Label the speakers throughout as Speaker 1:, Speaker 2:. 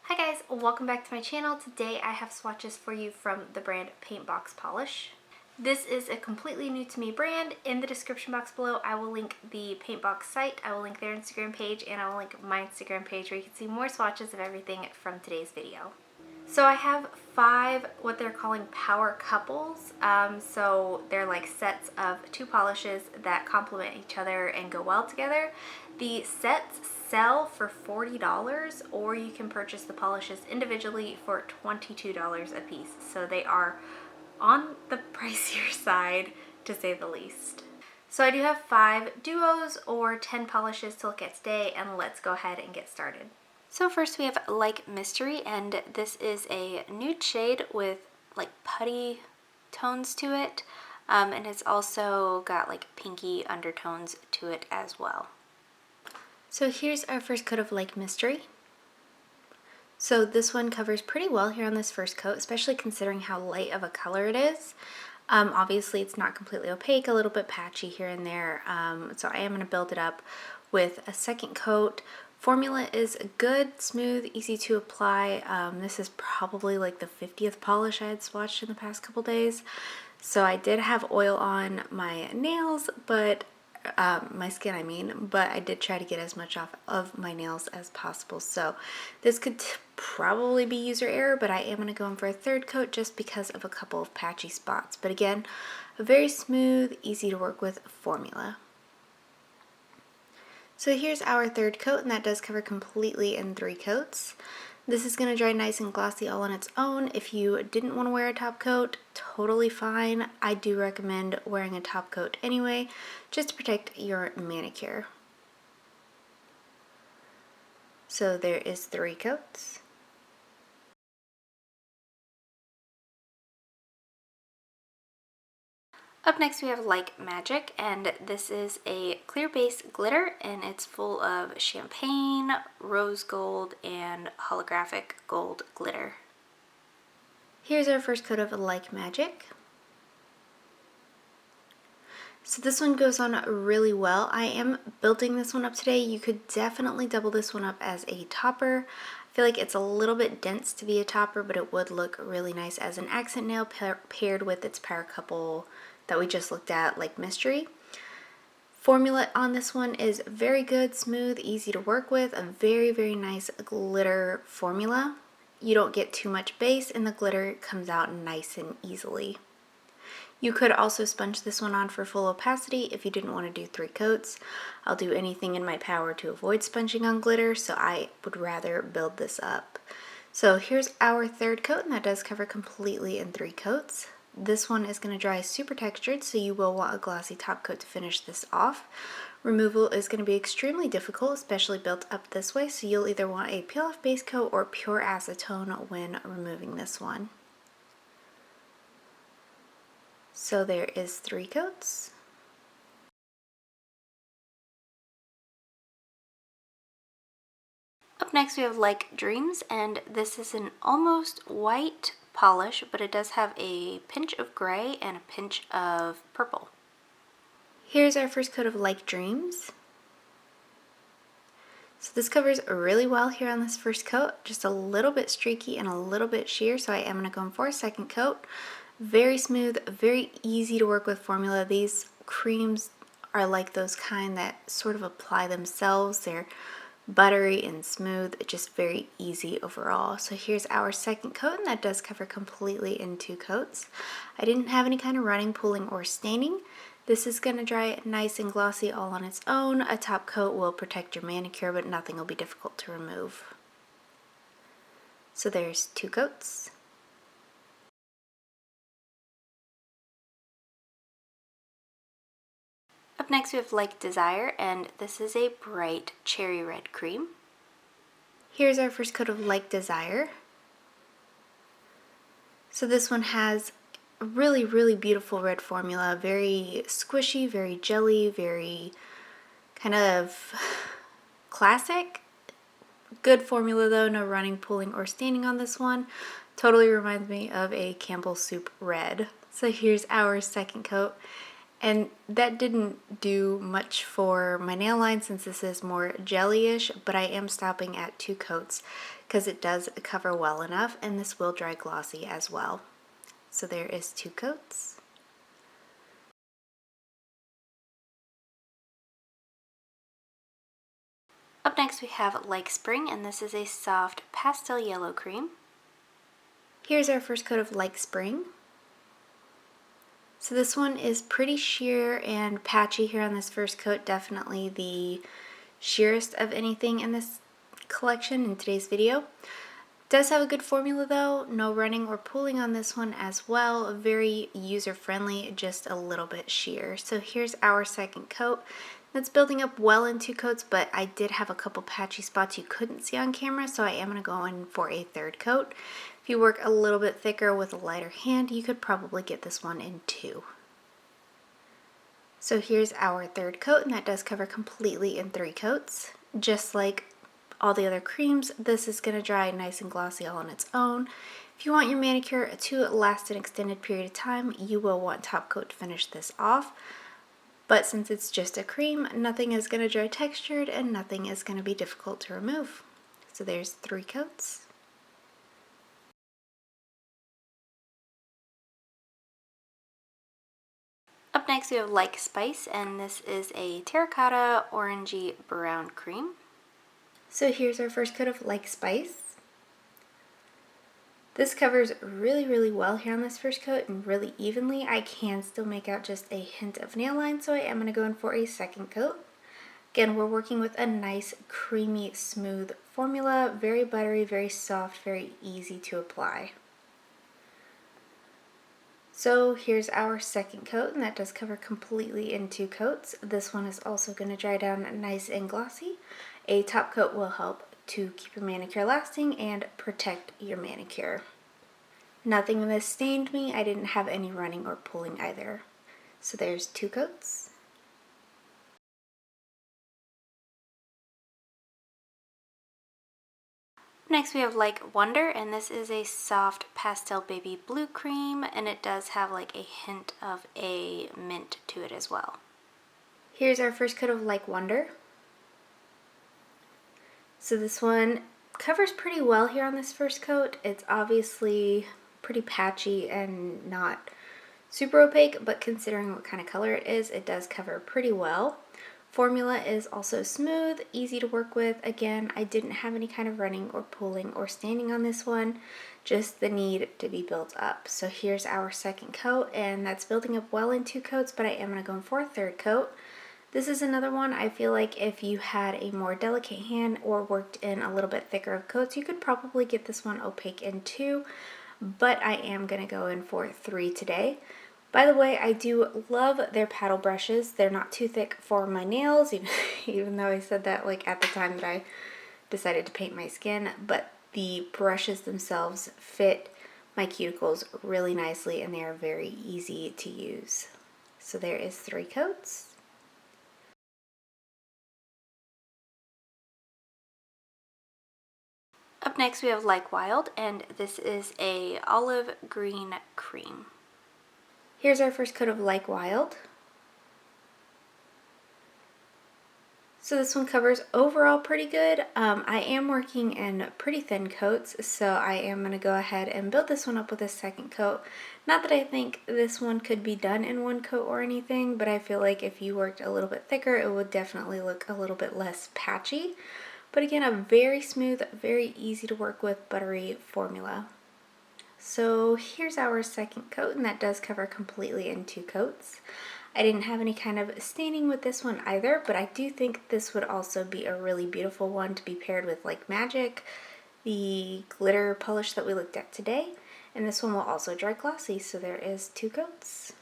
Speaker 1: Hi guys, welcome back to my channel. Today I have swatches for you from the brand Paintbox Polish. This is a completely new to me brand. In the description box below I will link the Paintbox site, I will link their Instagram page, and I will link my Instagram page where you can see more swatches of everything from today's video. So I have 5 what they're calling power couples. So they're like sets of 2 polishes that complement each other and go well together. The sets sell for $40, or you can purchase the polishes individually for $22 a piece. So they are on the pricier side, to say the least. So I do have 5 duos or 10 polishes to look at today, and let's go ahead and get started. So first we have Like Mystery, and this is a nude shade with like putty tones to it, and it's also got like pinky undertones to it as well. So here's our first coat of Like Mystery. So this one covers pretty well here on this first coat, especially considering how light of a color it is. Obviously it's not completely opaque, a little bit patchy here and there, so I am going to build it up with a second coat. Formula is good, smooth, easy to apply. This is probably like the 50th polish I had swatched in the past couple days. So I did have oil on my nails, but my skin I mean, but I did try to get as much off of my nails as possible. So this could probably be user error, but I am going to go in for a third coat just because of a couple of patchy spots. But again, a very smooth, easy to work with formula. So here's our third coat, and that does cover completely in 3 coats. This is going to dry nice and glossy all on its own. If you didn't want to wear a top coat, totally fine. I do recommend wearing a top coat anyway, just to protect your manicure. So there is 3 coats. Up next we have Like Magic, and this is a clear base glitter, and it's full of champagne, rose gold, and holographic gold glitter. Here's our first coat of Like Magic. So this one goes on really well. I am building this one up today. You could definitely double this one up as a topper. I feel like it's a little bit dense to be a topper, but it would look really nice as an accent nail paired with its power couple that we just looked at, Like Mystery. Formula on this one is very good, smooth, easy to work with, a very, very nice glitter formula. You don't get too much base, and the glitter comes out nice and easily. You could also sponge this one on for full opacity if you didn't want to do 3 coats. I'll do anything in my power to avoid sponging on glitter, so I would rather build this up. So here's our third coat, and that does cover completely in 3 coats. This one is going to dry super textured, so you will want a glossy top coat to finish this off. Removal is going to be extremely difficult, especially built up this way, so you'll either want a peel off base coat or pure acetone when removing this one. So there is 3 coats. Up next we have Like Dreams, and this is an almost white polish, but it does have a pinch of gray and a pinch of purple. Here's our first coat of Like Dreams. So this covers really well here on this first coat, just a little bit streaky and a little bit sheer, so I am going to go in for a second coat. Very smooth, very easy to work with formula. These creams are like those kind that sort of apply themselves. They're buttery and smooth, just very easy overall. So here's our second coat, and that does cover completely in 2 coats. I didn't have any kind of running, pooling, or staining. This is going to dry nice and glossy all on its own. A top coat will protect your manicure, but nothing will be difficult to remove. So there's 2 coats. Up next we have Like Desire, and this is a bright cherry red cream. Here's our first coat of Like Desire. So this one has a really, really beautiful red formula, very squishy, very jelly, very kind of classic. Good formula though, no running, pooling, or staining on this one. Totally reminds me of a Campbell's Soup red. So here's our second coat. And that didn't do much for my nail line since this is more jelly-ish, but I am stopping at 2 coats because it does cover well enough, and this will dry glossy as well. So there is 2 coats. Up next we have Like Spring, and this is a soft pastel yellow cream. Here's our first coat of Like Spring. So this one is pretty sheer and patchy here on this first coat, definitely the sheerest of anything in this collection in today's video. Does have a good formula though, no running or pooling on this one as well, very user friendly, just a little bit sheer. So here's our second coat. That's building up well in 2 coats, but I did have a couple patchy spots you couldn't see on camera, so I am going to go in for a third coat. If you work a little bit thicker with a lighter hand, you could probably get this one in 2. So here's our third coat, and that does cover completely in 3 coats. Just like all the other creams, this is going to dry nice and glossy all on its own. If you want your manicure to last an extended period of time, you will want top coat to finish this off. But since it's just a cream, nothing is going to dry textured and nothing is going to be difficult to remove. So there's 3 coats. Up next we have Like Spice, and this is a terracotta orangey brown cream. So here's our first coat of Like Spice. This covers really well here on this first coat and really evenly. I can still make out just a hint of nail line, so I am going to go in for a second coat. Again, we're working with a nice creamy smooth formula, very buttery, very soft, very easy to apply. So here's our second coat, and that does cover completely in 2 coats. This one is also going to dry down nice and glossy. A top coat will help to keep your manicure lasting and protect your manicure. Nothing in this stained me. I didn't have any running or pulling either. So there's 2 coats. Next we have Like Wonder, and this is a soft pastel baby blue cream, and it does have like a hint of a mint to it as well. Here's our first coat of Like Wonder. So this one covers pretty well here on this first coat. It's obviously pretty patchy and not super opaque, but considering what kind of color it is, it does cover pretty well. Formula is also smooth, easy to work with. Again, I didn't have any kind of running or pulling or staining on this one, just the need to be built up. So here's our second coat, and that's building up well in 2 coats, but I am going to go in for a third coat. This is another one I feel like if you had a more delicate hand or worked in a little bit thicker of coats, you could probably get this one opaque in 2, but I am going to go in for 3 today. By the way, I do love their paddle brushes. They're not too thick for my nails, even though I said that like at the time that I decided to paint my skin, but the brushes themselves fit my cuticles really nicely and they are very easy to use. So there is 3 coats. Up next we have Like Wild, and this is a olive green cream. Here's our first coat of Like Wild. So this one covers overall pretty good. I am working in pretty thin coats, so I am going to go ahead and build this one up with a second coat. Not that I think this one could be done in 1 coat or anything, but I feel like if you worked a little bit thicker, it would definitely look a little bit less patchy. But again, a very smooth, very easy to work with, buttery formula. So here's our second coat, and that does cover completely in 2 coats. I didn't have any kind of staining with this one either, but I do think this would also be a really beautiful one to be paired with like Magic, the glitter polish that we looked at today, and this one will also dry glossy, so there is 2 coats.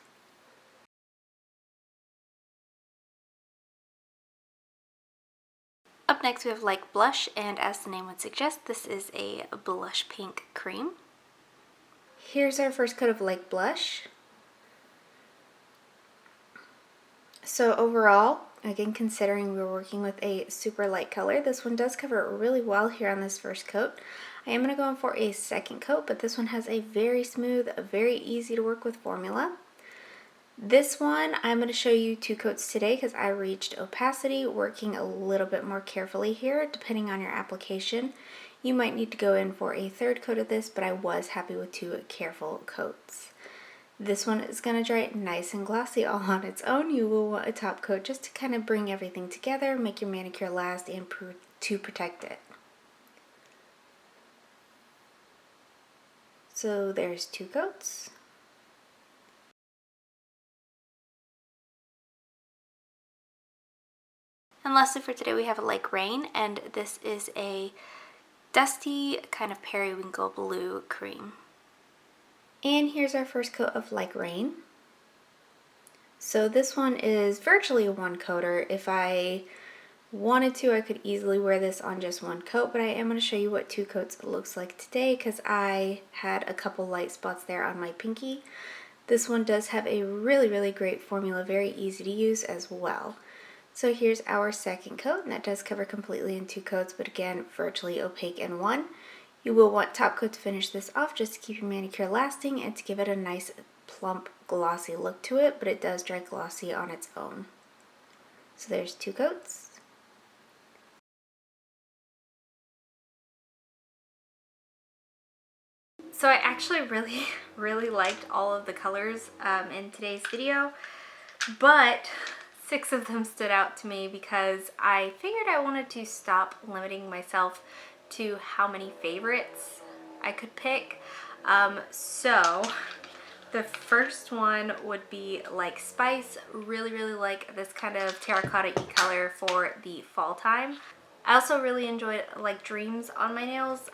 Speaker 1: Up next we have Like Blush, and as the name would suggest, this is a blush pink cream. Here's our first coat of Like Blush. So overall, again considering we were working with a super light color, this one does cover really well here on this first coat. I am going to go in for a second coat, but this one has a very smooth, very easy to work with formula. This one, I'm going to show you 2 coats today because I reached opacity, working a little bit more carefully here depending on your application. You might need to go in for a third coat of this, but I was happy with 2 careful coats. This one is going to dry nice and glossy all on its own. You will want a top coat just to kind of bring everything together, make your manicure last, and to protect it. So there's 2 coats. And lastly for today we have Like Rain, and this is a dusty kind of periwinkle blue cream. And here's our first coat of Like Rain. So this one is virtually a 1-coater. If I wanted to, I could easily wear this on just 1 coat, but I am going to show you what 2 coats looks like today because I had a couple light spots there on my pinky. This one does have a really great formula, very easy to use as well. So here's our second coat, and that does cover completely in 2 coats, but again, virtually opaque in 1. You will want top coat to finish this off just to keep your manicure lasting and to give it a nice plump glossy look to it, but it does dry glossy on its own. So there's 2 coats. So I actually really liked all of the colors in today's video, but 6 of them stood out to me because I figured I wanted to stop limiting myself to how many favorites I could pick. So the first one would be Like Spice. Really like this kind of terracotta-y color for the fall time. I also really enjoyed Like Dreams on my nails.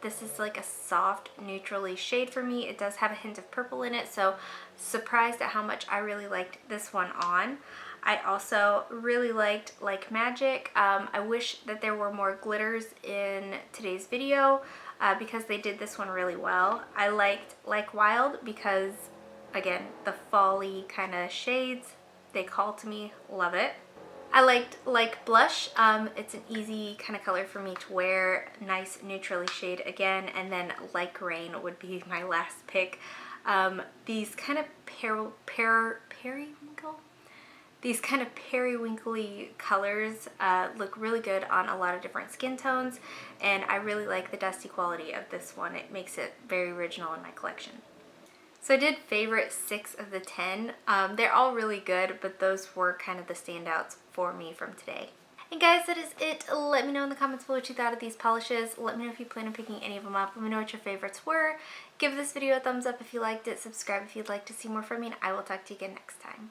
Speaker 1: This is like a soft neutrally shade for me. It does have a hint of purple in it, so surprised at how much I really liked this one on. I also really liked Like Magic. I wish that there were more glitters in today's video because they did this one really well. I liked Like Wild because, again, the fall-y kind of shades, they call to me, love it. I liked Like Blush. It's an easy kind of color for me to wear, nice neutrally shade again, and then Like Rain would be my last pick. These kind of periwinkle? These kind of periwinkly colors look really good on a lot of different skin tones, and I really like the dusty quality of this one. It makes it very original in my collection. So I did favorite 6 of the 10. They're all really good, but those were kind of the standouts for me from today. And guys, that is it. Let me know in the comments below what you thought of these polishes. Let me know if you plan on picking any of them up. Let me know what your favorites were. Give this video a thumbs up if you liked it. Subscribe if you'd like to see more from me, and I will talk to you again next time.